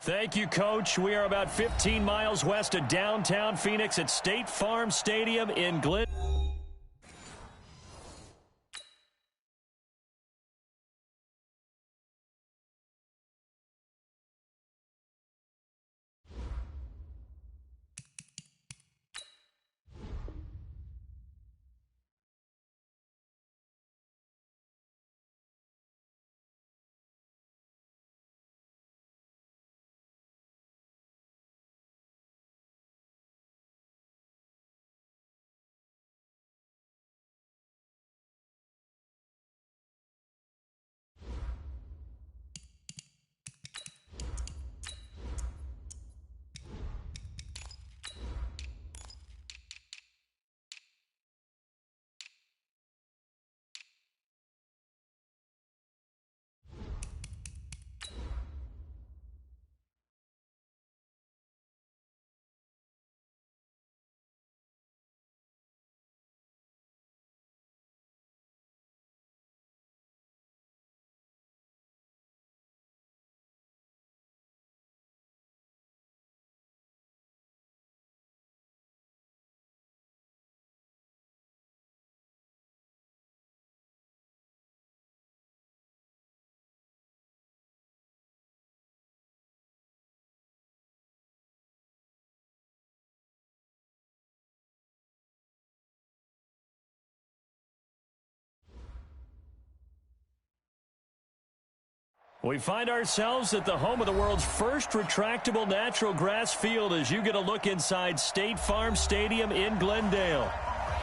Thank you, Coach. We are about 15 miles west of downtown Phoenix at State Farm Stadium in Glendale. We find ourselves at the home of the world's first retractable natural grass field as you get a look inside State Farm Stadium in Glendale.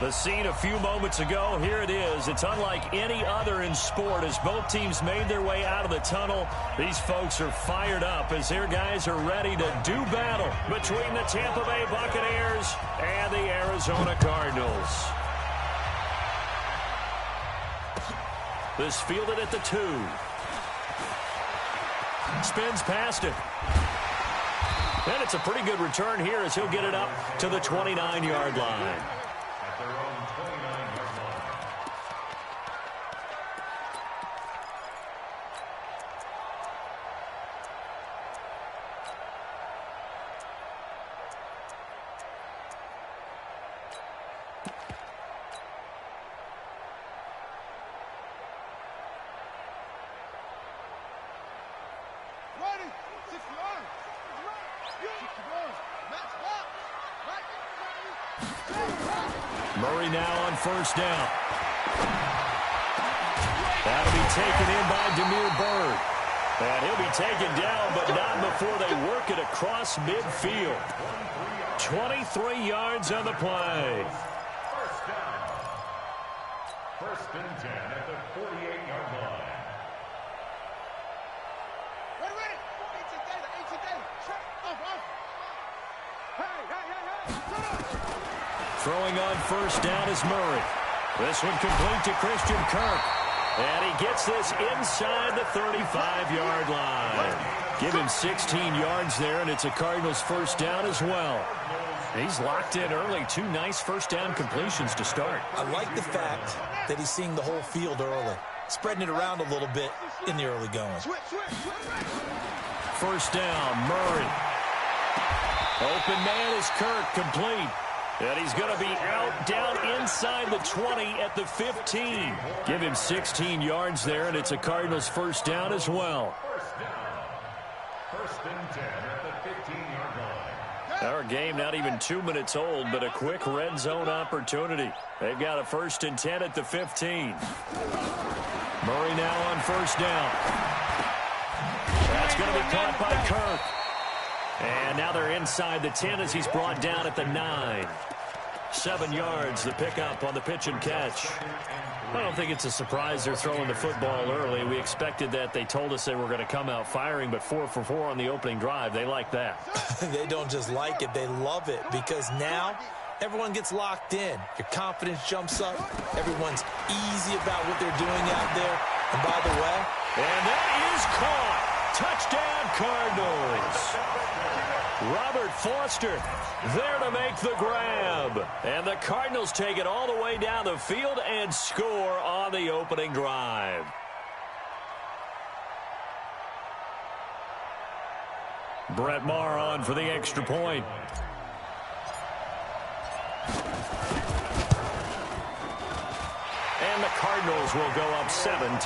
The scene a few moments ago, here it is. It's unlike any other in sport as both teams made their way out of the tunnel. These folks are fired up as their guys are ready to do battle between the Tampa Bay Buccaneers and the Arizona Cardinals. This fielded at the 2. Spins past it. And it's a pretty good return here as he'll get it up to the 29-yard line. Murray now on first down. That'll be taken in by Demir Bird. And he'll be taken down, but not before they work it across midfield. 23 yards on the play. First down. First and 10 at the 48-yard line. Throwing on first down is Murray. This one complete to Christian Kirk. And he gets this inside the 35-yard line. Give him 16 yards there, and it's a Cardinals first down as well. He's locked in early. 2 nice first down completions to start. I like the fact that he's seeing the whole field early, spreading it around a little bit in the early going. First down, Murray. Open man is Kirk, complete. And he's going to be out down inside the 20 at the 15. Give him 16 yards there, and it's a Cardinals first down as well. First down. First and 10 at the 15-yard line. Our game not even 2 minutes old, but a quick red zone opportunity. They've got a first and 10 at the 15. Murray now on first down. That's going to be caught by Kirk. And now they're inside the 10 as he's brought down at the 9. 7 yards, the pickup on the pitch and catch. I don't think it's a surprise they're throwing the football early. We expected that. They told us they were going to come out firing, but 4 for 4 on the opening drive. They like that. They don't just like it, they love it, because now everyone gets locked in. Your confidence jumps up. Everyone's easy about what they're doing out there. And by the way, and that is caught. Touchdown, Cardinals. Robert Foster there to make the grab. And the Cardinals take it all the way down the field and score on the opening drive. Brett Maher on for the extra point. And the Cardinals will go up 7-0.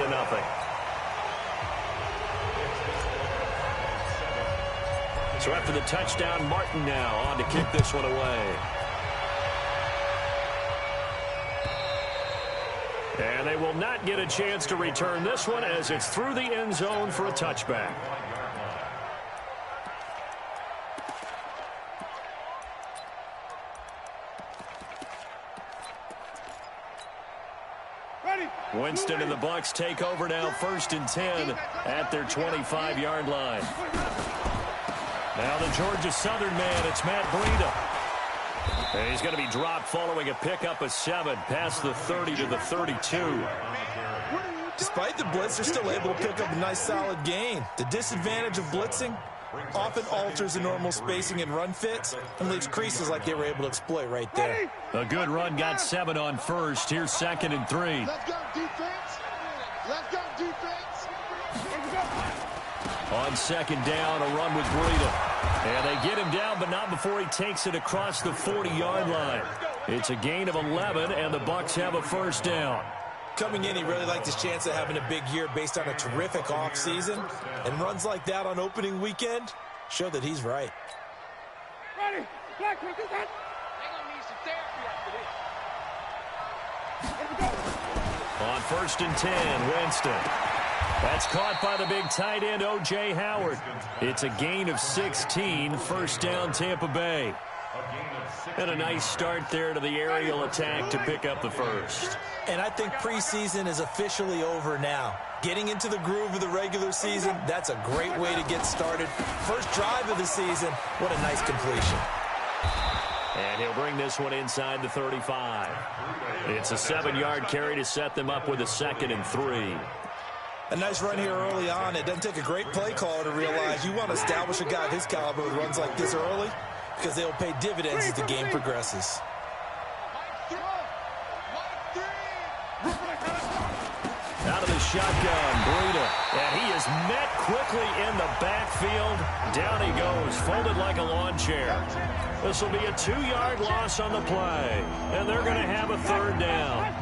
So after the touchdown, Martin now on to kick this one away. And they will not get a chance to return this one as it's through the end zone for a touchback. Winston and the BUCS take over now, 1st and 10 at their 25-yard line. Now the Georgia Southern man, it's Matt Breida. And he's going to be dropped following a pickup of 7 past the 30 to the 32. Despite the blitz, they're still able to pick up a nice solid gain. The disadvantage of blitzing often alters the normal spacing and run fits and leaves creases like they were able to exploit right there. A good run, got 7 on first. Here's 2nd and 3. Let's go, defense. Let's go, defense. On 2nd down, a run with Breida. And they get him down, but not before he takes it across the 40-yard line. It's a gain of 11, and the BUCS have a 1st down. Coming in, he really liked his chance of having a big year based on a terrific offseason. And runs like that on opening weekend show that he's right. Ready. Black, look at that. They're going to need some therapy after this. On 1st and 10, Winston. That's caught by the big tight end, O.J. Howard. It's a gain of 16, 1st down Tampa Bay. And a nice start there to the aerial attack to pick up the 1st. And I think preseason is officially over now. Getting into the groove of the regular season, that's a great way to get started. First drive of the season, what a nice completion. And he'll bring this one inside the 35. It's a 7-yard carry to set them up with a 2nd and 3. A nice run here early on. It doesn't take a great play caller to realize you want to establish a guy of his caliber who runs like this early because they'll pay dividends as the game progresses. Out of the shotgun, Breida. And he is met quickly in the backfield. Down he goes, folded like a lawn chair. This will be a 2-yard loss on the play. And they're going to have a 3rd down.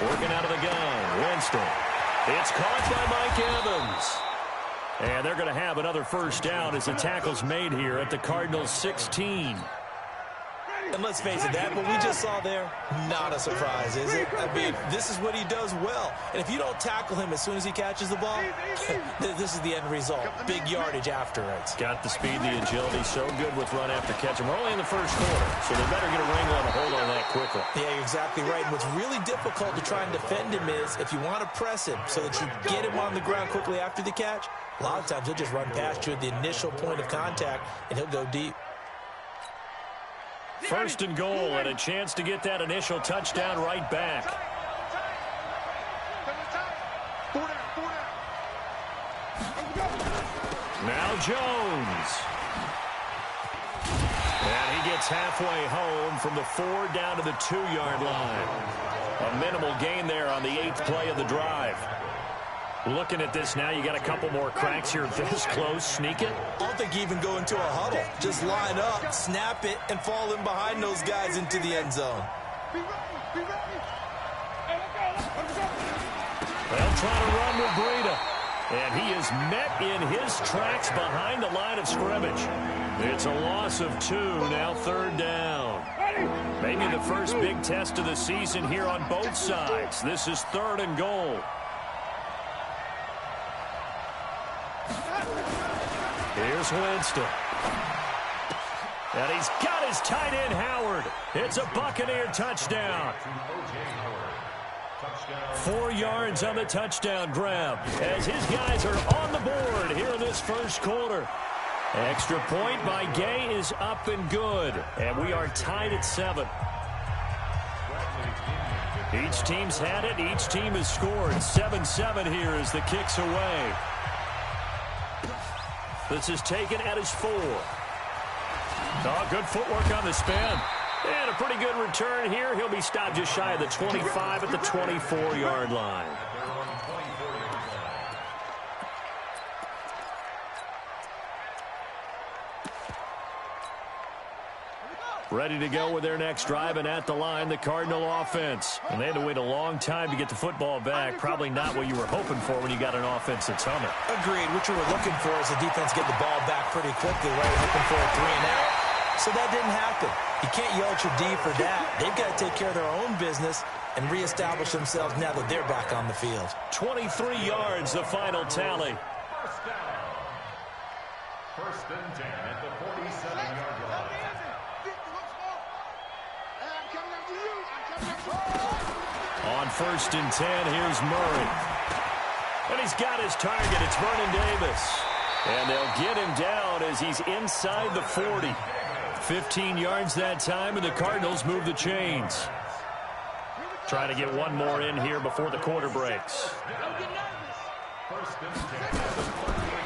Working out of the gun, Winston. It's caught by Mike Evans. And they're going to have another 1st down as the tackle's made here at the Cardinals' 16. And let's face it, that what we just saw there, not a surprise, is it? I mean, this is what he does well. And if you don't tackle him as soon as he catches the ball, this is the end result. Big yardage afterwards. Got the speed, the agility, so good with run after catch. And we're only in the 1st quarter, so they better get a wrangle and a hold on that quickly. Yeah, you're exactly right. And what's really difficult to try and defend him is if you want to press him so that you get him on the ground quickly after the catch, a lot of times he'll just run past you at the initial point of contact, and he'll go deep. 1st and goal, and a chance to get that initial touchdown right back. Now Jones. And he gets halfway home from the 4 down to the 2-yard line. A minimal gain there on the 8th play of the drive. Looking at this now, you got a couple more cracks here this close. Sneak it. I don't think you even go into a huddle. Just line up, snap it, and fall in behind those guys into the end zone. They'll try to run with Breida. And he is met in his tracks behind the line of scrimmage. It's a loss of 2, now 3rd down. Maybe the first big test of the season here on both sides. This is 3rd and goal. Here's Winston. And he's got his tight end, Howard. It's a Buccaneer touchdown. 4 yards on the touchdown grab as his guys are on the board here in this 1st quarter. Extra point by Gay is up and good. And we are tied at 7. Each team's had it. Each team has scored. 7-7 here as the kick's away. This is taken at his 4. Oh, good footwork on the spin. And a pretty good return here. He'll be stopped just shy of the 25 at the 24-yard line. Ready to go with their next drive, and at the line, the Cardinal offense. And they had to wait a long time to get the football back. Probably not what you were hoping for when you got an offense that's humming. Agreed. What you were looking for is the defense get the ball back pretty quickly, right? Hoping for a 3-and-out. So that didn't happen. You can't yell at your D for that. They've got to take care of their own business and reestablish themselves now that they're back on the field. 23 yards, the final tally. First down. First and 10 at the 47-yard line. On first and 10, here's Murray. And he's got his target. It's Vernon Davis. And they'll get him down as he's inside the 40. 15 yards that time, and the Cardinals move the chains. Trying to get one more in here before the quarter breaks.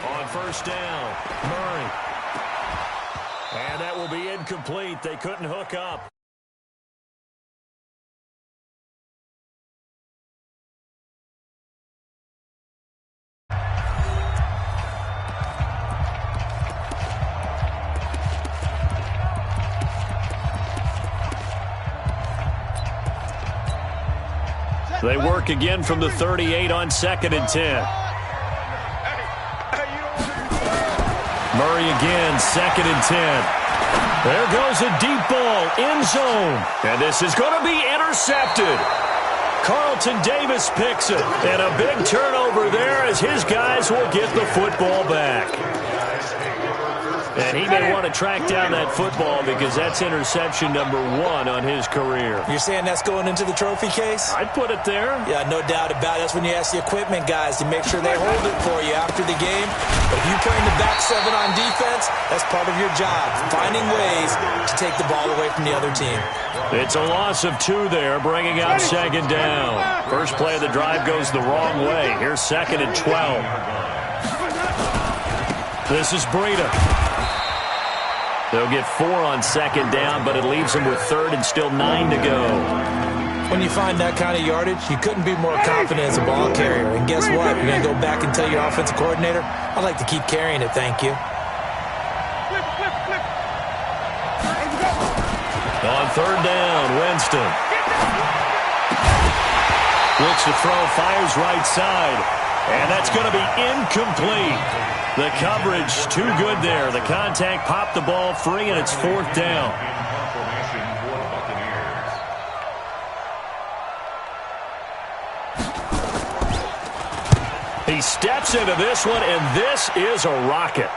On first down, Murray. And that will be incomplete. They couldn't hook up. They work again from the 38 on second and 10. Murray again, second and 10. There goes a deep ball, end zone. And this is going to be intercepted. Carlton Davis picks it. And a big turnover there as his guys will get the football back. And he may want to track down that football because that's interception number 1 on his career. You're saying that's going into the trophy case? I'd put it there. Yeah, no doubt about it. That's when you ask the equipment guys to make sure they hold it for you after the game. But if you're playing the back 7 on defense, that's part of your job, finding ways to take the ball away from the other team. It's a loss of 2 there, bringing out second down. First play of the drive goes the wrong way. Here's second and 12. This is Breida. They'll get 4 on second down, but it leaves them with third and still 9 to go. When you find that kind of yardage, you couldn't be more confident as a ball carrier. And guess what? You're going to go back and tell your offensive coordinator, I'd like to keep carrying it, thank you. On third down, Winston. Looks to throw, fires right side. And that's going to be incomplete. The coverage too good there. The contact popped the ball free, and it's fourth down. He steps into this one, and this is a rocket.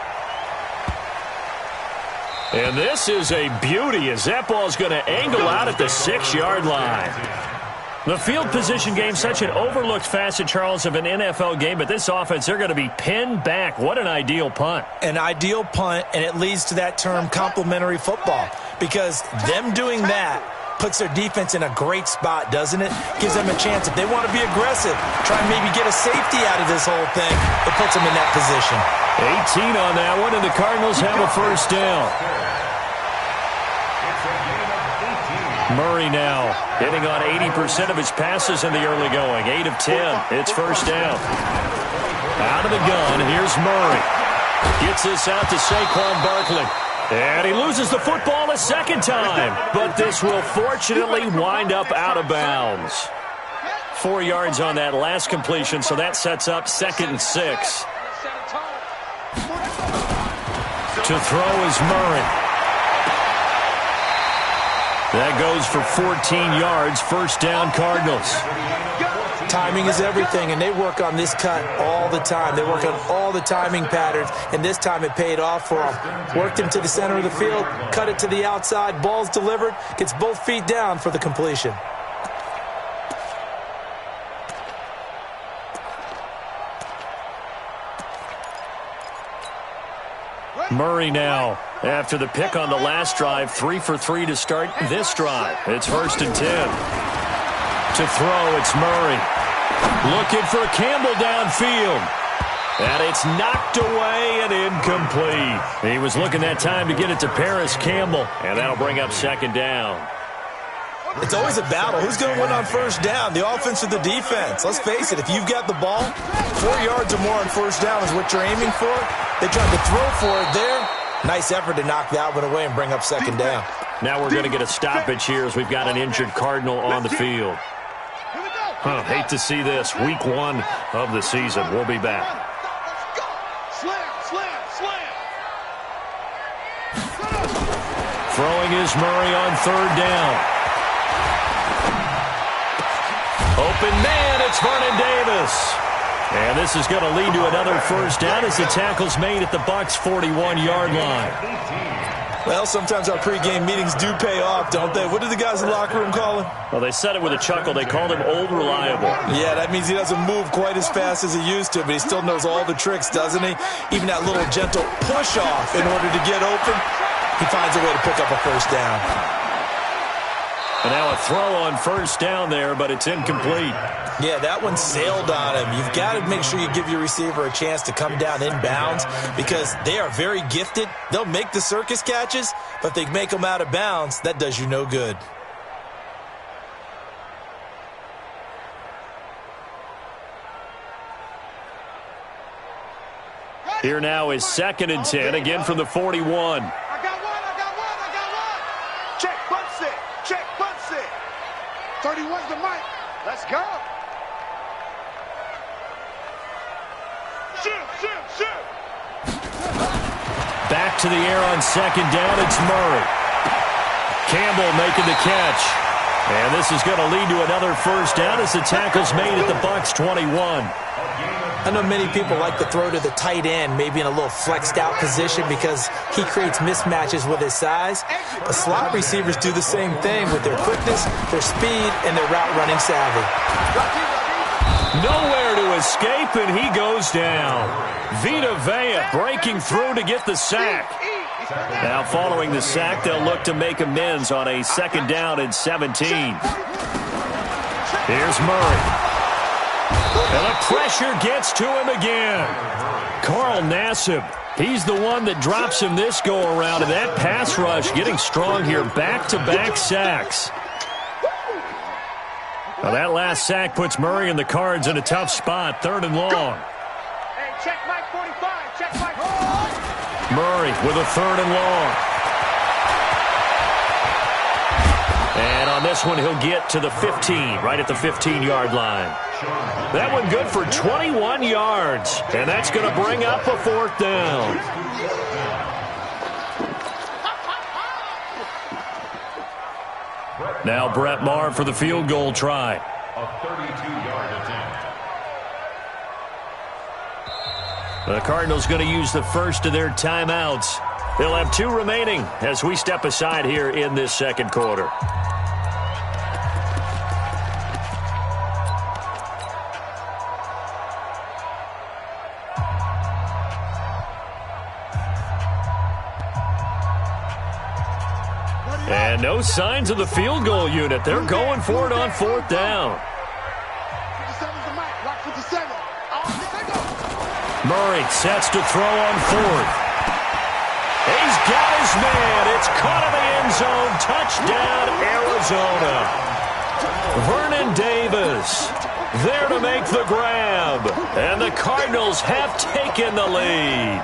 And this is a beauty as that ball is going to angle out at the 6-yard line. The field position game, such an overlooked facet, Charles, of an NFL game, but this offense, they're going to be pinned back. What an ideal punt. An ideal punt, and it leads to that term complementary football, because them doing that puts their defense in a great spot, doesn't it? Gives them a chance. If they want to be aggressive, try and maybe get a safety out of this whole thing, it puts them in that position. 18 on that one, and the Cardinals have a first down. Murray now hitting on 80% of his passes in the early going. 8 of 10. It's first down. Out of the gun, here's Murray. Gets this out to Saquon Barkley. And he loses the football a second time. But this will fortunately wind up out of bounds. 4 yards on that last completion, so that sets up second and 6. To throw is Murray. That goes for 14 yards, first down Cardinals. Timing is everything, and they work on this cut all the time. They work on all the timing patterns, and this time it paid off for them. Worked him to the center of the field, cut it to the outside, ball's delivered, gets both feet down for the completion. Murray now, after the pick on the last drive, 3 for 3 to start this drive. It's first and 10. To throw, it's Murray. Looking for Campbell downfield. And it's knocked away and incomplete. He was looking that time to get it to Paris Campbell, and that'll bring up second down. It's always a battle. Who's going to win on first down, the offense or the defense? Let's face it, if you've got the ball, 4 yards or more on first down is what you're aiming for. They tried to throw for it there. Nice effort to knock that one away and bring up second down. Now we're going to get a stoppage here as we've got an injured Cardinal on the field. Hate to see this. Week 1 of the season. We'll be back. Throwing is Murray on third down. Open man, it's Vernon Davis. And this is going to lead to another first down as the tackle's made at the BUCS 41-yard line. Well, sometimes our pregame meetings do pay off, don't they? What did the guys in the locker room call him? Well, they said it with a chuckle. They called him Old Reliable. Yeah, that means he doesn't move quite as fast as he used to, but he still knows all the tricks, doesn't he? Even that little gentle push-off in order to get open, he finds a way to pick up a first down. And now a throw on first down there, but it's incomplete. Yeah, that one sailed on him. You've got to make sure you give your receiver a chance to come down inbounds because they are very gifted. They'll make the circus catches, but if they make them out of bounds, that does you no good. Here now is 2nd and 10, again from the 41. I got one. Check, bunch it. 31's the mic. Let's go. Shoot. Back to the air on 2nd down, it's Murray. Campbell making the catch. And this is going to lead to another first down as the tackle's made at the BUCS 21. I know many people like to throw to the tight end, maybe in a little flexed out position because he creates mismatches with his size. The slot receivers do the same thing with their quickness, their speed, and their route running savvy. Nowhere to escape, and he goes down. Vita Vea breaking through to get the sack. Now following the sack, they'll look to make amends on a 2nd down and 17. Here's Murray. And the pressure gets to him again. Carl Nassib, he's the one that drops him this go-around. And that pass rush getting strong here. Back-to-back sacks. Now that last sack puts Murray and the Cards in a tough spot. 3rd and long. Hey, check Mike 45. Check Mike 45. Murray with a 3rd and long. And on this one, he'll get to the 15, right at the 15-yard line. That one good for 21 yards. And that's going to bring up a 4th down. Now Brett Maher for the field goal try. A 32-yard attempt. The Cardinals going to use the first of their timeouts. They'll have 2 remaining as we step aside here in this 2nd quarter. And no signs of the field goal unit. They're going for it on 4th down. 57's the mic. Lock 57. Murray sets to throw on 4th. He's got his man. It's caught in the end zone. Touchdown, Arizona. Vernon Davis there to make the grab. And the Cardinals have taken the lead.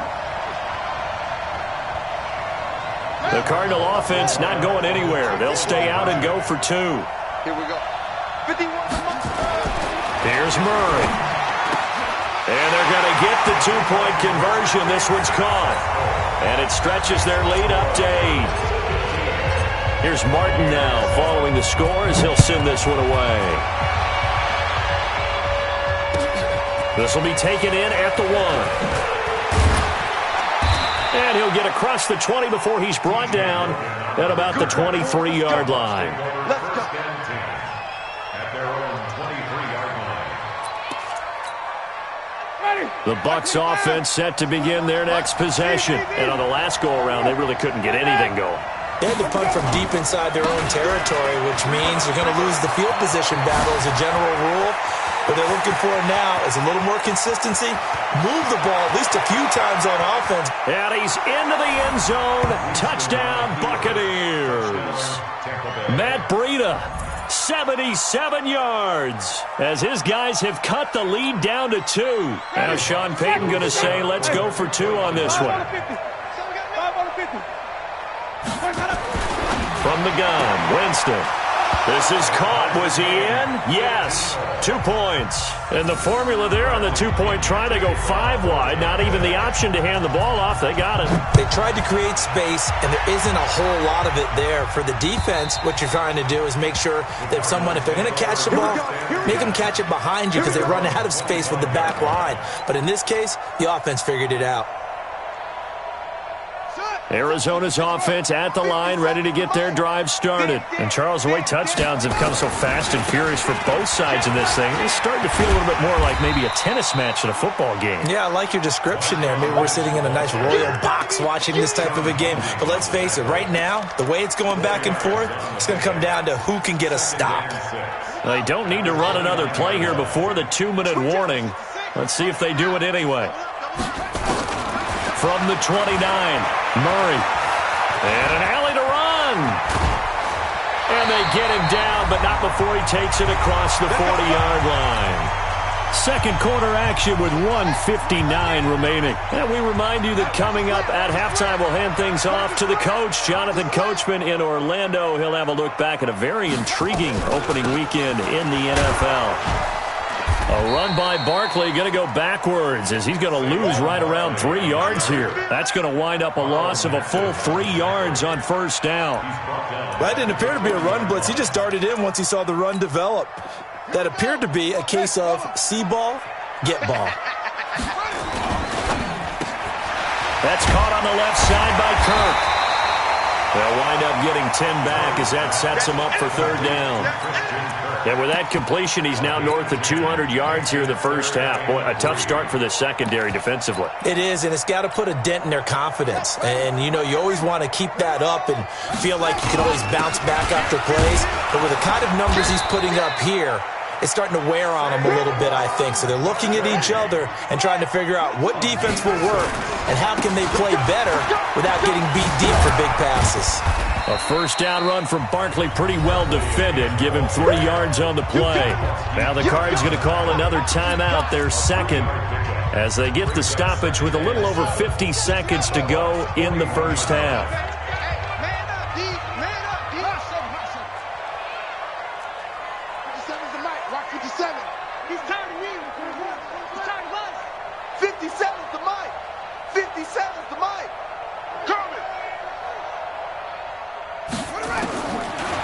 The Cardinal offense not going anywhere. They'll stay out and go for 2. Here we go. 51. Here's Murray. And they're going to get the 2-point conversion. This one's caught. And it stretches their lead up to 8. Here's Martin now following the score as he'll send this one away. This will be taken in at the 1. And he'll get across the 20 before he's brought down at about the 23-yard line. Let's go. At their own 23-yard line. The BUCS offense set to begin their next possession. And on the last go-around, they really couldn't get anything going. They had to punt from deep inside their own territory, which means you're going to lose the field position battle as a general rule. What they're looking for now is a little more consistency. Move the ball at least a few times on offense. And he's into the end zone. Touchdown, Buccaneers. Tampa Bay. Matt Breida, 77 yards, as his guys have cut the lead down to 2. Now Sean Payton going to say, let's go for 2 on this one. From the gun, Winston. This is caught. Was he in? Yes. 2 points. And the formula there on the 2-point try, they go 5 wide. Not even the option to hand the ball off. They got it. They tried to create space, and there isn't a whole lot of it there. For the defense, what you're trying to do is make sure that if they're going to catch the ball, make them catch it behind you because they run out of space with the back line. But in this case, the offense figured it out. Arizona's offense at the line, ready to get their drive started. And Charles, the way touchdowns have come so fast and furious for both sides of this thing, it's starting to feel a little bit more like maybe a tennis match in a football game. Yeah, I like your description there. Maybe we're sitting in a nice royal box watching this type of a game. But let's face it, right now, the way it's going back and forth, it's going to come down to who can get a stop. They don't need to run another play here before the 2-minute warning. Let's see if they do it anyway. From the 29, Murray. And an alley to run. And they get him down, but not before he takes it across the 40-yard line. Second quarter action with 1:59 remaining. And we remind you that coming up at halftime, we'll hand things off to the coach, Jonathan Coachman in Orlando. He'll have a look back at a very intriguing opening weekend in the NFL. A run by Barkley, going to go backwards as he's going to lose right around 3 yards here. That's going to wind up a loss of a full 3 yards on first down. That didn't appear to be a run blitz. He just darted in once he saw the run develop. That appeared to be a case of see ball, get ball. That's caught on the left side by Kirk. They'll wind up getting 10 back as that sets him up for third down. And with that completion, he's now north of 200 yards here in the first half. Boy, a tough start for the secondary defensively. It is, and it's got to put a dent in their confidence. And, you know, you always want to keep that up and feel like you can always bounce back after plays. But with the kind of numbers he's putting up here, it's starting to wear on them a little bit, I think. So they're looking at each other and trying to figure out what defense will work and how can they play better without getting beat deep for big passes. A first down run from Barkley, pretty well defended. Give him 3 yards on the play. Now the Cards going to call another timeout, their second, as they get the stoppage with a little over 50 seconds to go in the first half.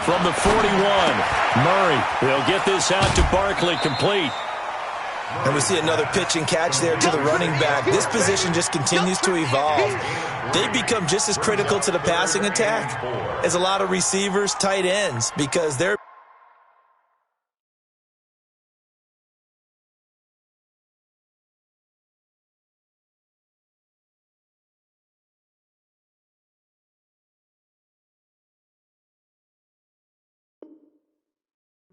From the 41, Murray will get this out to Barkley, complete. And we see another pitch and catch there to the running back. This position just continues to evolve. They become just as critical to the passing attack as a lot of receivers, tight ends, because they're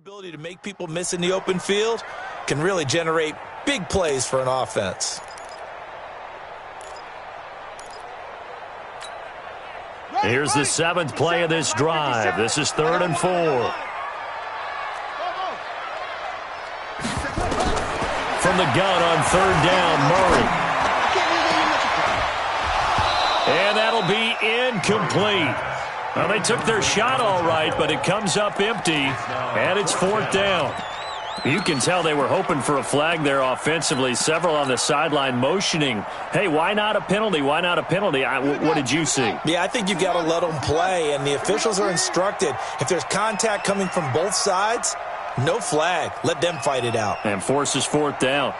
ability to make people miss in the open field can really generate big plays for an offense. Here's the 7th play of this drive. This is 3rd and 4. From the gun on 3rd down, Murray. And that'll be incomplete. Well, they took their shot all right, but it comes up empty, and it's 4th down. You can tell they were hoping for a flag there offensively. Several on the sideline motioning, hey, why not a penalty? Why not a penalty? What did you see? Yeah, I think you've got to let them play, and the officials are instructed. If there's contact coming from both sides, no flag. Let them fight it out. And forces 4th down.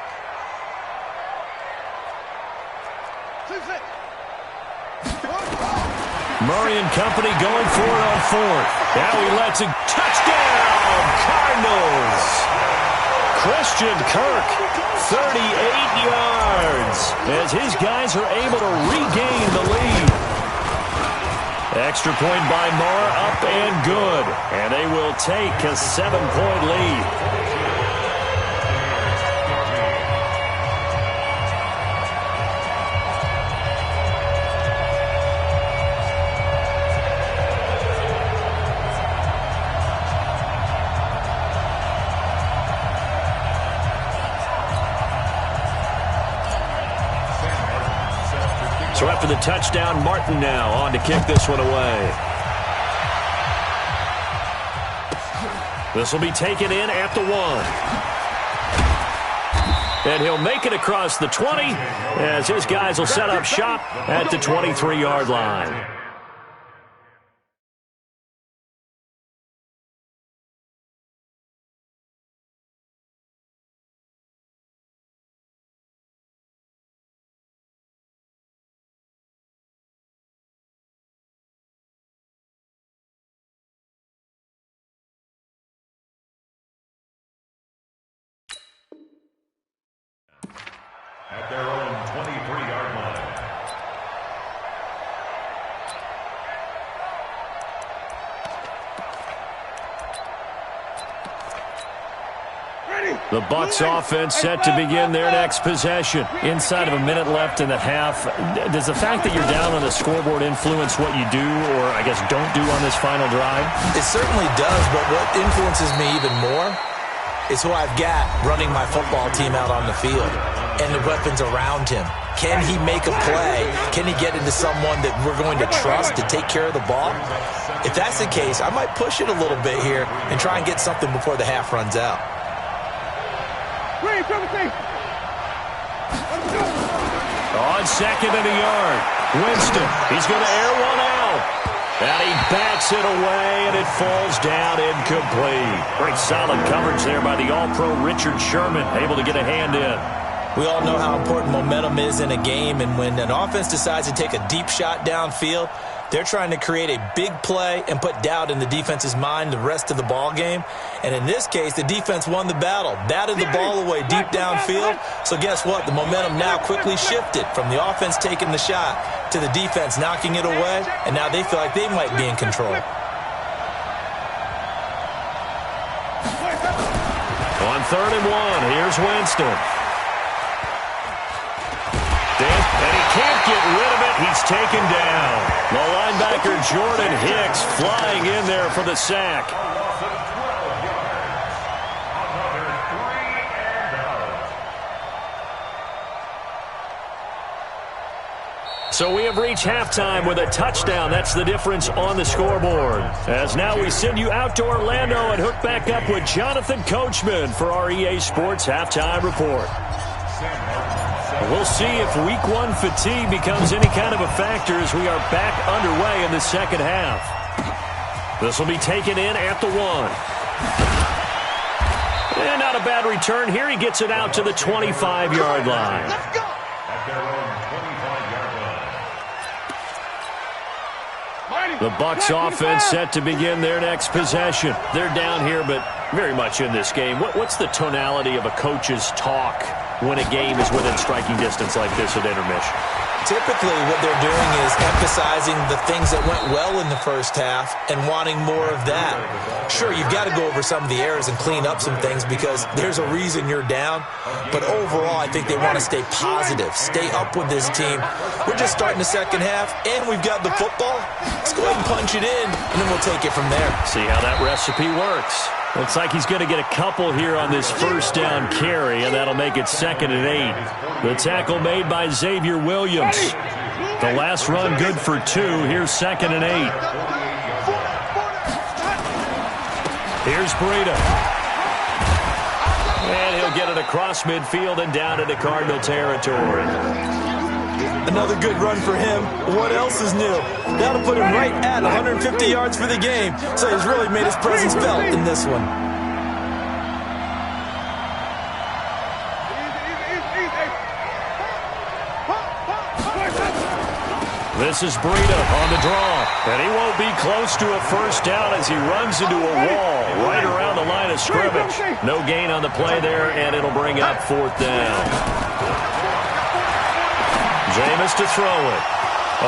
Murray and company going for it on 4th. Now he lets it. Touchdown, Cardinals. Christian Kirk, 38 yards, as his guys are able to regain the lead. Extra point by Moore, up and good. And they will take a 7-point lead. So after the touchdown, Martin now on to kick this one away. This will be taken in at the 1. And he'll make it across the 20 as his guys will set up shop at the 23-yard line. At their own 23-yard line. The BUCS offense set to begin their next possession. Inside of a minute left in the half. Does the fact that you're down on the scoreboard influence what you do, or I guess don't do on this final drive? It certainly does, but what influences me even more is who I've got running my football team out on the field and the weapons around him. Can he make a play? Can he get into someone that we're going to trust to take care of the ball? If that's the case, I might push it a little bit here and try and get something before the half runs out. On second and a yard, Winston, he's going to air one out. And he backs it away, and it falls down incomplete. Great solid coverage there by the All-Pro Richard Sherman, able to get a hand in. We all know how important momentum is in a game, and when an offense decides to take a deep shot downfield, they're trying to create a big play and put doubt in the defense's mind the rest of the ball game. And in this case, the defense won the battle, batted the ball away deep downfield. So guess what? The momentum now quickly shifted from the offense taking the shot to the defense knocking it away, and now they feel like they might be in control. On 3rd and 1, here's Winston. And he can't get rid of it. He's taken down. The linebacker, Jordan Hicks, flying in there for the sack. Loss of 12 yards. Another 3 and out. So we have reached halftime with a touchdown. That's the difference on the scoreboard. As now we send you out to Orlando and hook back up with Jonathan Coachman for our EA Sports Halftime Report. We'll see if Week 1 fatigue becomes any kind of a factor as we are back underway in the second half. This will be taken in at the 1. And not a bad return here. He gets it out to the 25-yard line. At their own 25-yard line. The BUCS offense set to begin their next possession. They're down here, but very much in this game. What's the tonality of a coach's talk when a game is within striking distance like this at intermission? Typically, what they're doing is emphasizing the things that went well in the first half and wanting more of that. Sure, you've got to go over some of the errors and clean up some things because there's a reason you're down. But overall, I think they want to stay positive, stay up with this team. We're just starting the second half, and we've got the football. Let's go ahead and punch it in, and then we'll take it from there. See how that recipe works. Looks like he's going to get a couple here on this first down carry, and that'll make it 2nd and 8. The tackle made by Xavier Williams. The last run good for 2. Here's 2nd and 8. Here's Breida. And he'll get it across midfield and down into Cardinal territory. Another good run for him. What else is new? That'll put him right at 150 yards for the game. So he's really made his presence felt in this one. This is Breida on the draw. And he won't be close to a first down as he runs into a wall right around the line of scrimmage. No gain on the play there, and it'll bring up 4th down. Jameis to throw it.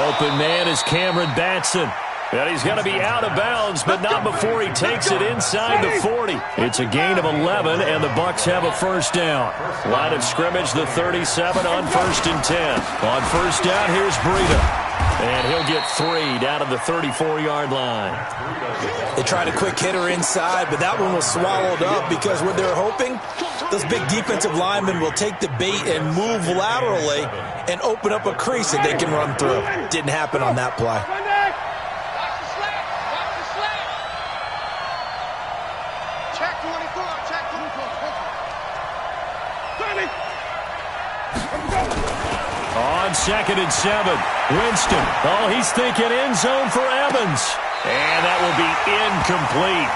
Open man is Cameron Batson. And he's going to be out of bounds, but not before he takes it inside the 40. It's a gain of 11, and the BUCS have a first down. Line of scrimmage, the 37 on 1st and 10. On first down, here's Breida. And he'll get 3 down to the 34-yard line. They tried a quick hitter inside, but that one was swallowed up because what they're hoping, those big defensive linemen will take the bait and move laterally and open up a crease that they can run through. Didn't happen on that play. Check 24, check 24. On 2nd and 7, Winston. Oh, he's thinking end zone for Evans. And that will be incomplete.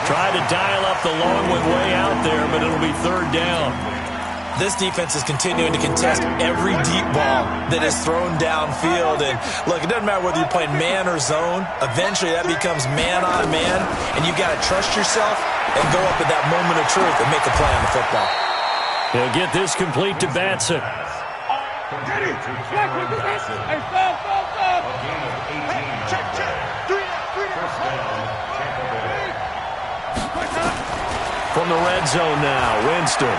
Tried to dial up the long one way out there, but it'll be 3rd down. This defense is continuing to contest every deep ball that is thrown downfield. And, look, it doesn't matter whether you're playing man or zone. Eventually, that becomes man on man, and you've got to trust yourself and go up at that moment of truth and make a play on the football. He'll get this complete to Batson. From the red zone now, Winston.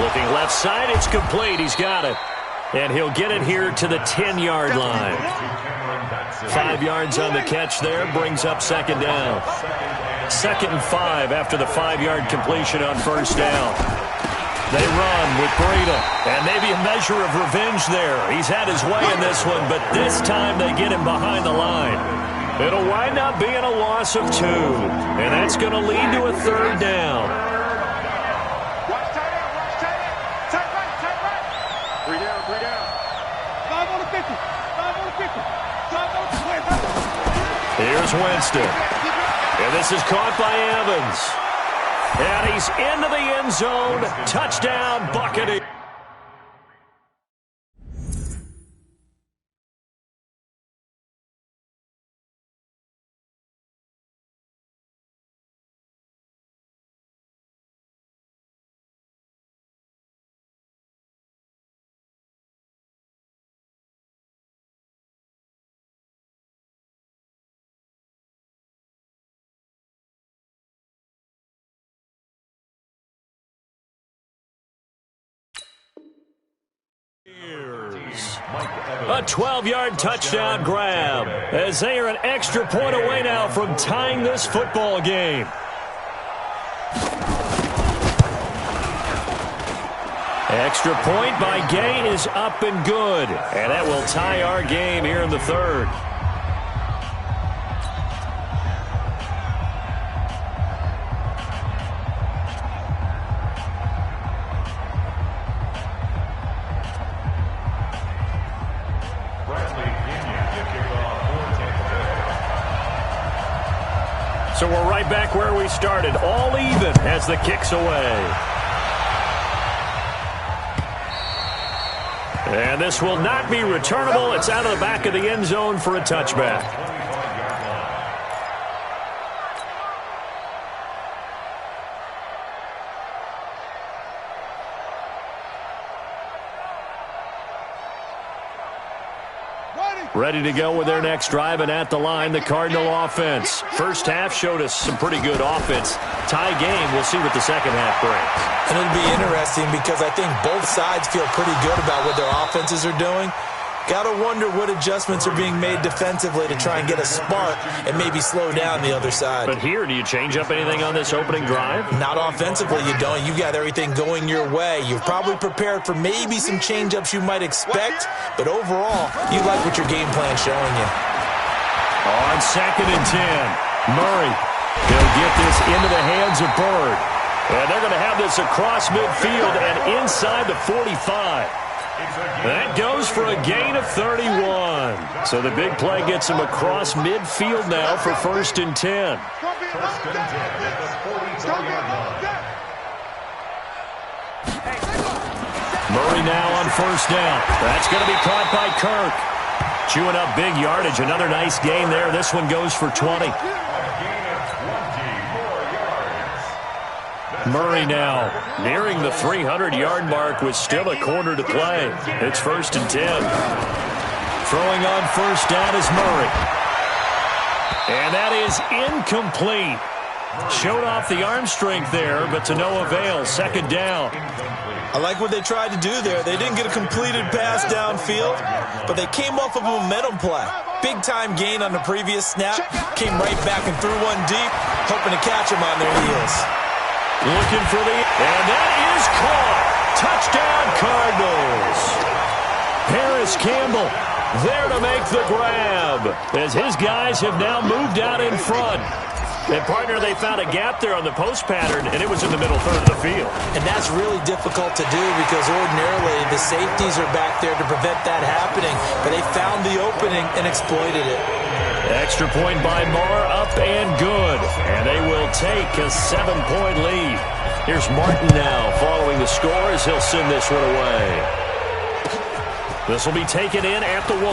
Looking left side, it's complete. He's got it. And he'll get it here to the 10-yard line. 5 yards on the catch there, brings up 2nd down. 2nd and 5 after the 5-yard completion on 1st down. They run with Breida, and maybe a measure of revenge there. He's had his way in this one, but this time they get him behind the line. It'll wind up being a loss of 2, and that's going to lead to a 3rd down. Watch tight end, watch tight end. Tight right. 3 down, 3 down. 5 on the 50, 5 on the 50, 5 on the 20. Here's Winston, and this is caught by Evans. And he's into the end zone. Touchdown, Buccaneers. A 12-yard touchdown grab as they are an extra point away now from tying this football game. Extra point by Gay is up and good, and that will tie our game here in the 3rd. So we're right back where we started, all even as the kick's away. And this will not be returnable. It's out of the back of the end zone for a touchback. Ready to go with their next drive, and at the line, the Cardinal offense. First half showed us some pretty good offense. Tie game, we'll see what the second half brings. And it'll be interesting because I think both sides feel pretty good about what their offenses are doing. Got to wonder what adjustments are being made defensively to try and get a spark and maybe slow down the other side. But here, do you change up anything on this opening drive? Not offensively, you don't. You got everything going your way. You're probably prepared for maybe some change-ups you might expect, but overall, you like what your game plan's showing you. On 2nd and 10, Murray. He'll get this into the hands of Bird. And they're going to have this across midfield and inside the 45. That goes for a gain of 31. So the big play gets him across midfield now for 1st and 10. Murray now on 1st down. That's going to be caught by Kirk. Chewing up big yardage. Another nice gain there. This one goes for 20. Murray now nearing the 300-yard mark with still a quarter to play. It's 1st and 10. Throwing on 1st down is Murray. And that is incomplete. Showed off the arm strength there, but to no avail. Second down. I like what they tried to do there. They didn't get a completed pass downfield, but they came off of a momentum play. Big-time gain on the previous snap. Came right back and threw one deep, hoping to catch them on their heels. Looking for the... And that is caught. Touchdown, Cardinals. Paris Campbell there to make the grab as his guys have now moved out in front. And, partner, they found a gap there on the post pattern, and it was in the middle third of the field. And that's really difficult to do because ordinarily the safeties are back there to prevent that happening. But they found the opening and exploited it. Extra point by Marr, up and good. And they will take a 7-point lead. Here's Martin now following the score as he'll send this one away. This will be taken in at the 1.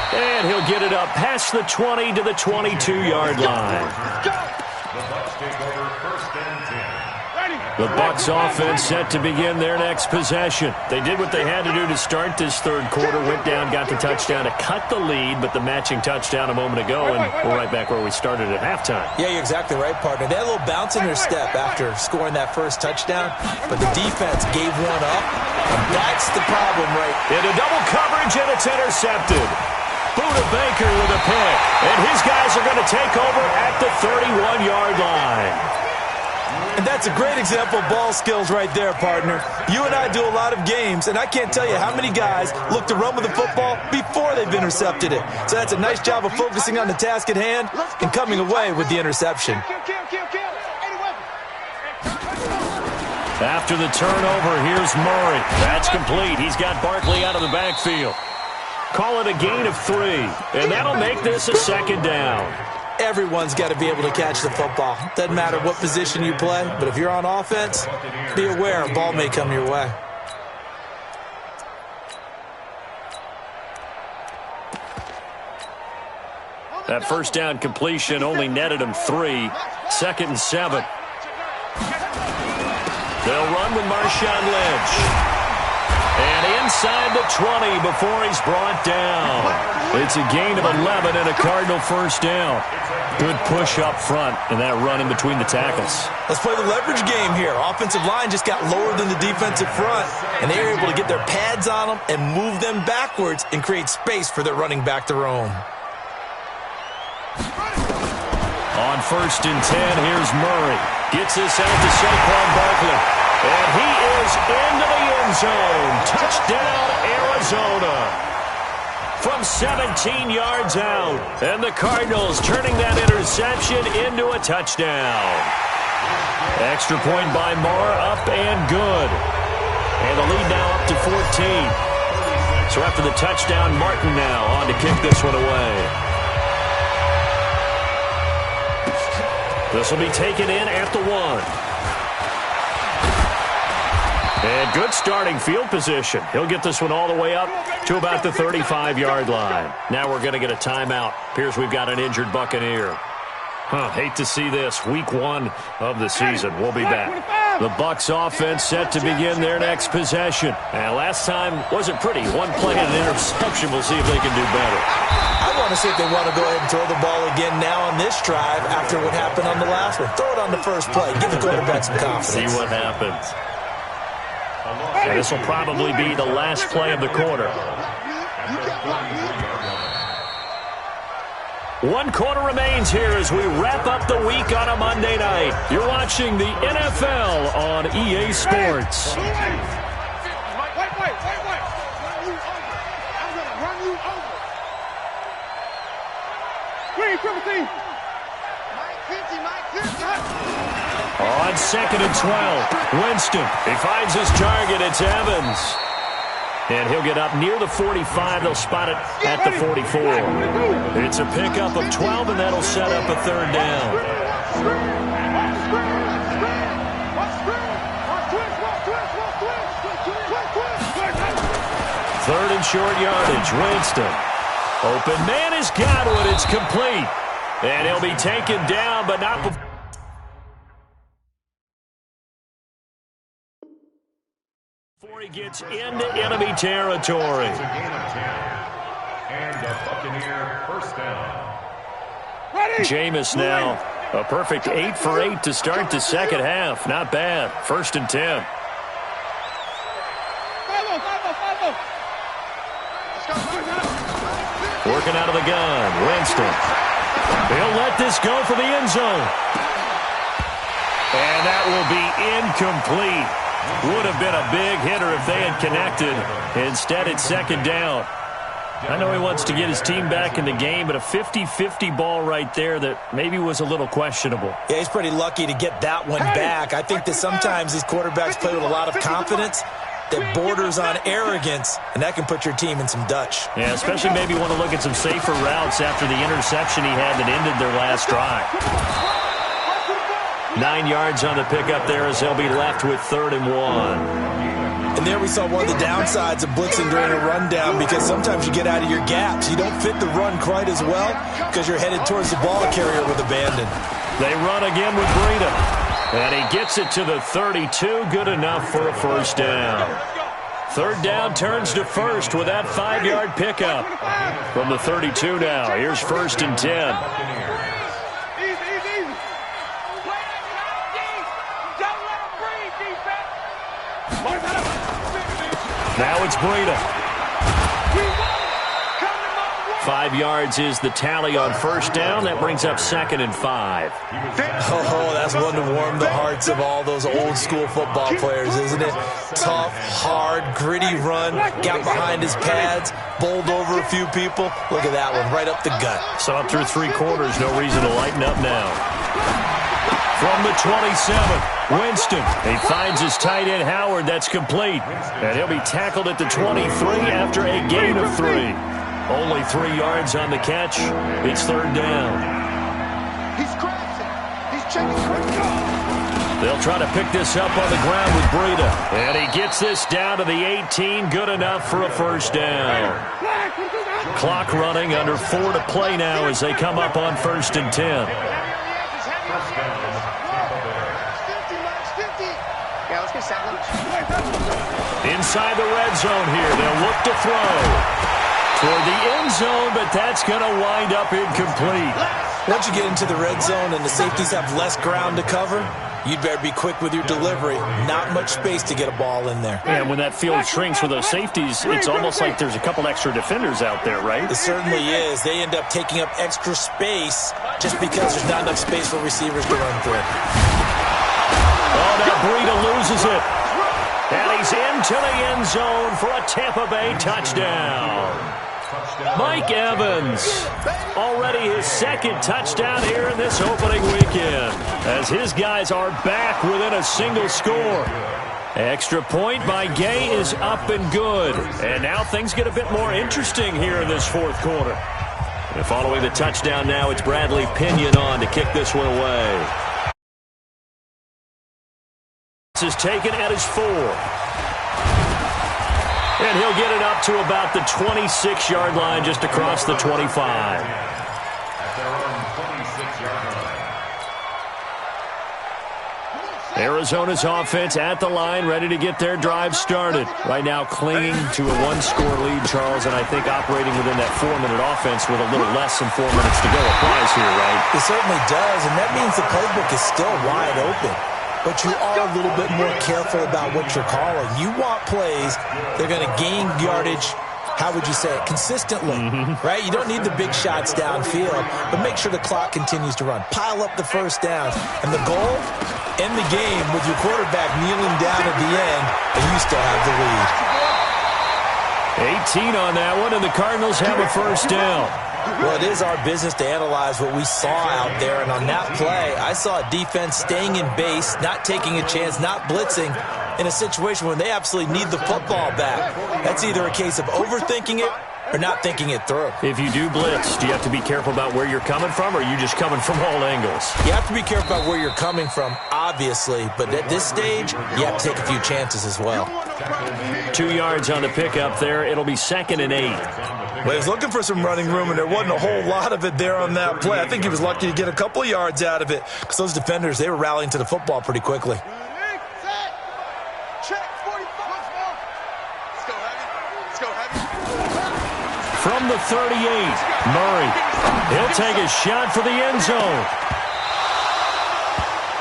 And he'll get it up past the 20 to the 22-yard line. The Bucs offense set to begin their next possession. They did what they had to do to start this third quarter. Went down, got the touchdown to cut the lead, but the matching touchdown a moment ago, and we're right back where we started at halftime. Yeah, you're exactly right, partner. They had a little bounce in their step after scoring that first touchdown, but the defense gave one up, and that's the problem, right? Into double coverage, and it's intercepted. Buda Baker with a pick, and his guys are going to take over at the 31-yard line. And that's a great example of ball skills right there, partner. You and I do a lot of games, and I can't tell you how many guys look to run with the football before they've intercepted it. So that's a nice job of focusing on the task at hand and coming away with the interception. After the turnover, here's Murray. That's complete. He's got Barkley out of the backfield. Call it a gain of 3, and that'll make this a second down. Everyone's got to be able to catch the football. Doesn't matter what position you play, but if you're on offense, be aware a ball may come your way. That first down completion only netted him 3. Second and 7. They'll run with Marshawn Lynch. And inside the 20 before he's brought down. It's a gain of 11 and a Cardinal first down. Good push up front and that run in between the tackles. Let's play the leverage game here. Offensive line just got lower than the defensive front, and they were able to get their pads on them and move them backwards and create space for their running back to roam. On first and 10, here's Murray. Gets this out to Saquon Barkley. And he is into the end zone. Touchdown, Arizona. From 17 yards out. And the Cardinals turning that interception into a touchdown. Extra point by Marr, up and good. And the lead now up to 14. So after the touchdown, Martin now on to kick this one away. This will be taken in at the 1. And good starting field position. He'll get this one all the way up to about the 35-yard line. Now we're going to get a timeout. Appears we've got an injured Buccaneer. Hate to see this. Week 1 of the season. We'll be back. The Bucs offense set to begin their next possession. And last time wasn't pretty. One play and an interception. We'll see if they can do better. I want to see if they want to go ahead and throw the ball again now on this drive after what happened on the last one. Throw it on the first play. Give the quarterback some confidence. See what happens. And this will probably be the last play of the quarter. 1 quarter remains here as we wrap up the week on a Monday night. You're watching the NFL on EA Sports. Wait. I'm going to run you over. Green, triple team. Mike 50. On second and 12, Winston. He finds his target. It's Evans. And he'll get up near the 45. They'll spot it at the 44. It's a pickup of 12, and that'll set up a third down. Third and short yardage, Winston. Open man has got it. It's complete. And he'll be taken down, but not before. Before he gets into enemy territory. And a Buccaneer first down. Jameis now, a perfect 8 for 8 to start the second half. Not bad. 1st and 10. Working out of the gun, Winston. He'll let this go for the end zone. And that will be incomplete. Would have been a big hitter if they had connected. Instead, it's 2nd down. I know he wants to get his team back in the game, but a 50-50 ball right there that maybe was a little questionable. Yeah, he's pretty lucky to get that one back. I think that sometimes these quarterbacks play with a lot of confidence that borders on arrogance, and that can put your team in some Dutch. Yeah, especially maybe want to look at some safer routes after the interception he had that ended their last drive. 9 yards on the pickup there as they'll be left with 3rd and 1. And there we saw one of the downsides of blitzing during a rundown, because sometimes you get out of your gaps. You don't fit the run quite as well because you're headed towards the ball carrier with abandon. They run again with Breida. And he gets it to the 32. Good enough for a 1st down. 3rd down turns to 1st with that 5-yard pickup. From the 32 now, here's 1st and 10. Now it's Breida. 5 yards is the tally on 1st down. That brings up 2nd and 5. Oh, that's one to warm the hearts of all those old-school football players, isn't it? Tough, hard, gritty run. Got behind his pads, bowled over a few people. Look at that one, right up the gut. Saw it through 3 quarters. No reason to lighten up now. From the 27, Winston. He finds his tight end, Howard. That's complete. And he'll be tackled at the 23 after a gain of 3. Only 3 yards on the catch. It's 3rd down. He's crashing. He's checking. They'll try to pick this up on the ground with Breida. And he gets this down to the 18. Good enough for a 1st down. Clock running, under 4 to play now as they come up on 1st and 10. Inside the red zone here. They'll look to throw toward the end zone, but that's going to wind up incomplete. Once you get into the red zone and the safeties have less ground to cover, you'd better be quick with your delivery. Not much space to get a ball in there. And when that field shrinks for those safeties, it's almost like there's a couple extra defenders out there, right? It certainly is. They end up taking up extra space just because there's not enough space for receivers to run through. Oh, now Breida loses it. And he's into the end zone for a Tampa Bay touchdown. Mike Evans, already his 2nd touchdown here in this opening weekend, as his guys are back within a single score. Extra point by Gay is up and good. And now things get a bit more interesting here in this 4th quarter. And following the touchdown now, it's Bradley Pinion on to kick this one away. This is taken at his 4. And he'll get it up to about the 26-yard line, just across the 25. At their own 26-yard line. Arizona's offense at the line, ready to get their drive started. Right now clinging to a 1-score lead, Charles, and I think operating within that 4-minute offense with a little less than 4 minutes to go applies here, right? It certainly does, and that means the playbook is still wide open. But you are a little bit more careful about what you're calling. You want plays that are going to gain yardage, how would you say it, consistently, right? You don't need the big shots downfield, but make sure the clock continues to run. Pile up the 1st down. And the goal, end the game with your quarterback kneeling down at the end, and you still have the lead. 18 on that one, and the Cardinals have a 1st down. Well, it is our business to analyze what we saw out there, and on that play, I saw a defense staying in base, not taking a chance, not blitzing in a situation where they absolutely need the football back. That's either a case of overthinking it or not thinking it through. If you do blitz, do you have to be careful about where you're coming from, or are you just coming from all angles? You have to be careful about where you're coming from, obviously, but at this stage, you have to take a few chances as well. 2 yards on the pickup there. It'll be 2nd and 8. Well, he was looking for some running room, and there wasn't a whole lot of it there on that play. I think he was lucky to get a couple yards out of it because those defenders, they were rallying to the football pretty quickly. From the 38, Murray. He'll take a shot for the end zone.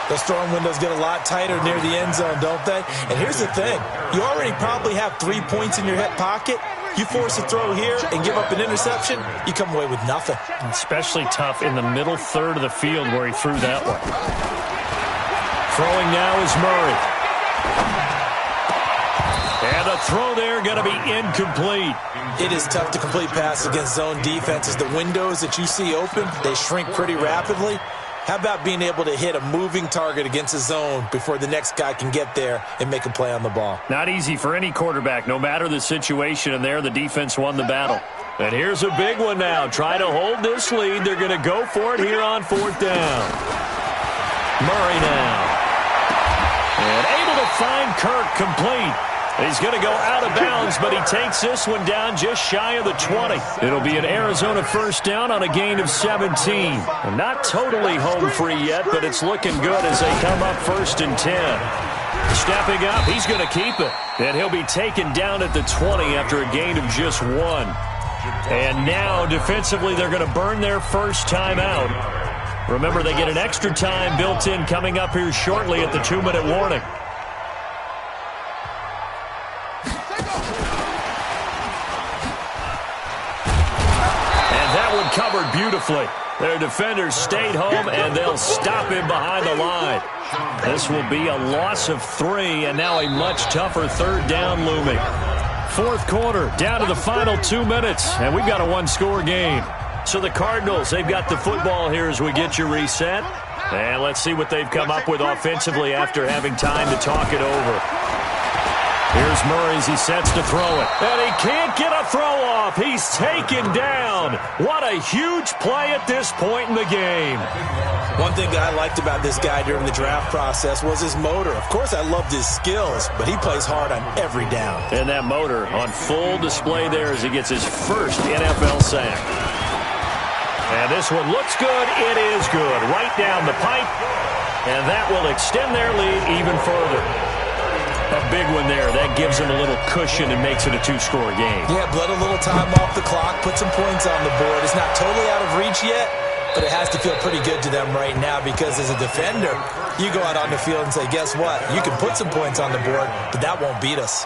Those throwing windows get a lot tighter near the end zone, don't they? And here's the thing. You already probably have 3 points in your hip pocket. You force a throw here and give up an interception, you come away with nothing. Especially tough in the middle third of the field where he threw that one. Throwing now is Murray. And the throw there going to be incomplete. It is tough to complete passes against zone defenses. The windows that you see open, they shrink pretty rapidly. How about being able to hit a moving target against a zone before the next guy can get there and make a play on the ball? Not easy for any quarterback, no matter the situation, and there the defense won the battle. And here's a big one now. Try to hold this lead. They're going to go for it here on 4th down. Murray now. And able to find Kirk complete. He's going to go out of bounds, but he takes this one down just shy of the 20. It'll be an Arizona 1st down on a gain of 17. And not totally home free yet, but it's looking good as they come up 1st and 10. Stepping up, he's going to keep it. And he'll be taken down at the 20 after a gain of just 1. And now, defensively, they're going to burn their first time out. Remember, they get an extra time built in coming up here shortly at the 2-minute warning. Covered beautifully. Their defenders stayed home, and they'll stop him behind the line. This will be a loss of 3, and now a much tougher 3rd down looming. 4th quarter, down to the final 2 minutes, and we've got a 1-score game. So the Cardinals, they've got the football here as we get you reset. And let's see what they've come up with offensively after having time to talk it over. Here's Murray as he sets to throw it. And he can't get a throw off. He's taken down. What a huge play at this point in the game. One thing that I liked about this guy during the draft process was his motor. Of course, I loved his skills, but he plays hard on every down. And that motor on full display there as he gets his first NFL sack. And this one looks good. It is good. Right down the pipe. And that will extend their lead even further. A big one there. That gives them a little cushion and makes it a 2-score game. Yeah, bled a little time off the clock, put some points on the board. It's not totally out of reach yet, but it has to feel pretty good to them right now because as a defender, you go out on the field and say, guess what? You can put some points on the board, but that won't beat us.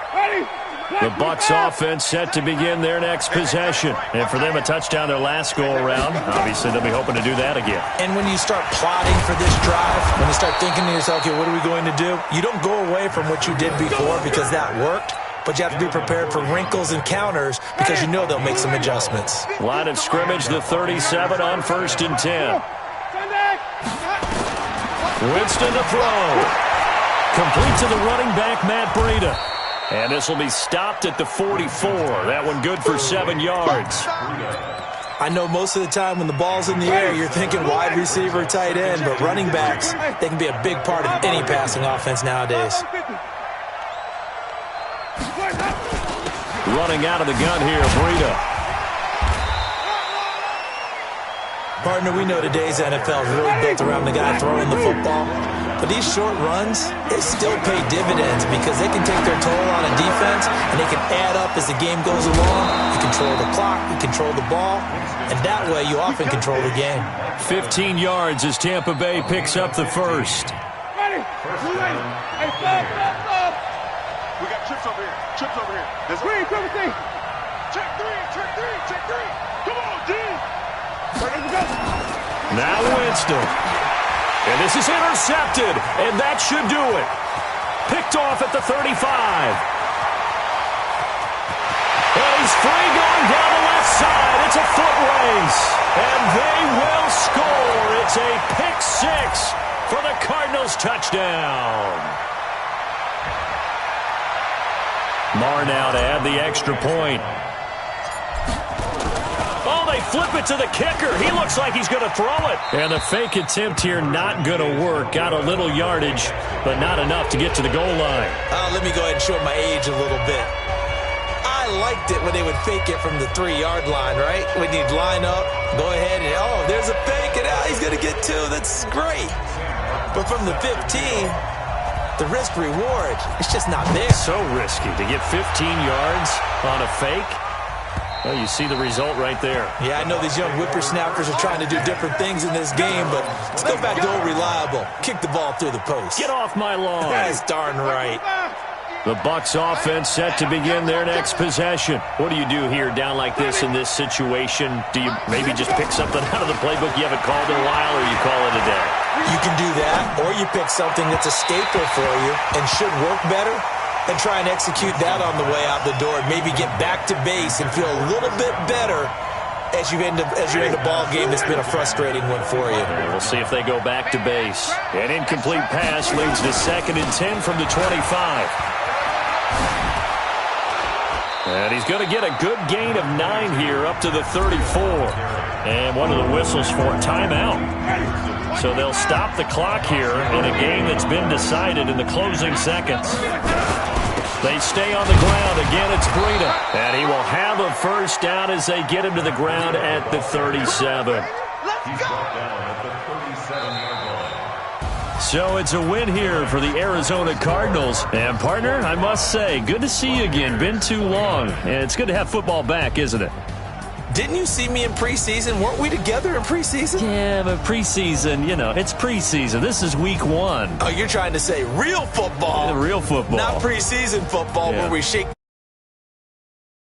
The BUCS offense set to begin their next possession. And for them, a touchdown their last go-around. Obviously, they'll be hoping to do that again. And when you start plotting for this drive, when you start thinking to yourself, okay, what are we going to do? You don't go away from what you did before because that worked, but you have to be prepared for wrinkles and counters because you know they'll make some adjustments. Line of scrimmage, the 37 on 1st and 10. Winston to throw. Complete to the running back, Matt Breida. And this will be stopped at the 44. That one good for 7 yards. I know most of the time when the ball's in the air, you're thinking wide receiver, tight end, but running backs, they can be a big part of any passing offense nowadays. Running out of the gun here, Breida. Partner, we know today's NFL is really built around the guy throwing the football. But these short runs, they still pay dividends because they can take their toll on a defense and they can add up as the game goes along. You control the clock, you control the ball, and that way you often control the game. 15 yards as Tampa Bay picks up the first. Ready? Hey, stop. We got chips over here. Chips over here. There's three, everything. Check three. Come on, D. Now Winston. And this is intercepted, and that should do it. Picked off at the 35. And he's free going down the left side. It's a foot race. And they will score. It's a pick 6 for the Cardinals touchdown. Marr now to add the extra point. Oh, they flip it to the kicker. He looks like he's going to throw it. And the fake attempt here not going to work. Got a little yardage, but not enough to get to the goal line. Let me go ahead and show my age a little bit. I liked it when they would fake it from the 3-yard line, right? When you'd line up, go ahead and, oh, there's a fake, and he's going to get 2. That's great. But from the 15, the risk-reward, it's just not there. So risky to get 15 yards on a fake. Well, you see the result right there. Yeah, I know these young whippersnappers are trying to do different things in this game, but let's go back to old reliable. Kick the ball through the post. Get off my lawn. That's darn right. The Bucs offense set to begin their next possession. What do you do here down like this in this situation? Do you maybe just pick something out of the playbook you haven't called in a while, or you call it a day? You can do that, or you pick something that's a staple for you and should work better and try and execute that on the way out the door and maybe get back to base and feel a little bit better as you end a ball game that's been a frustrating one for you. We'll see if they go back to base. An incomplete pass leads to 2nd and 10 from the 25. And he's going to get a good gain of 9 here up to the 34. And one of the whistles for timeout. So they'll stop the clock here in a game that's been decided in the closing seconds. They stay on the ground. Again, it's Breida. And he will have a first down as they get him to the ground at the 37. So it's a win here for the Arizona Cardinals. And, partner, I must say, good to see you again. Been too long. And it's good to have football back, isn't it? Didn't you see me in preseason? Weren't we together in preseason? Yeah, but preseason, you know, it's preseason. This is week 1. Oh, you're trying to say real football. Real football. Not preseason football where we shake